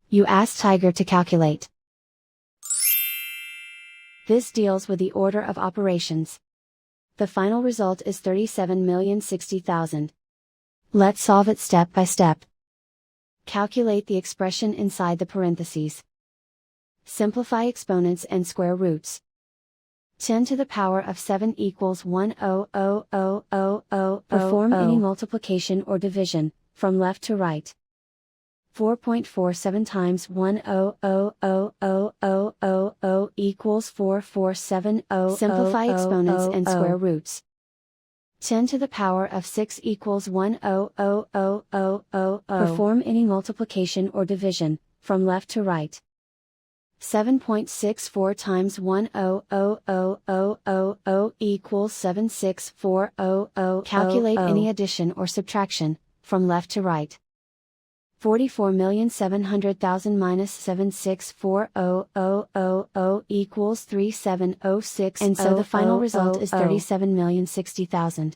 You ask Tiger to calculate. This deals with the order of operations. The final result is 37,060,000. Let's solve it step by step. Calculate the expression inside the parentheses. Simplify exponents and square roots. 10 to the power of 7 equals 1,000,000. Perform any multiplication or division, from left to right. 4.47 times 1,000,000 equals 4,470. Simplify exponents and square roots. 10 to the power of 6 equals 1,000,000. Perform any multiplication or division, from left to right. 7.64 times 1,000,000 equals 7,640. Calculate any addition or subtraction, from left to right. 44,700,000 minus 7,640,000 equals 3,706. And so the final result is 37,060,000.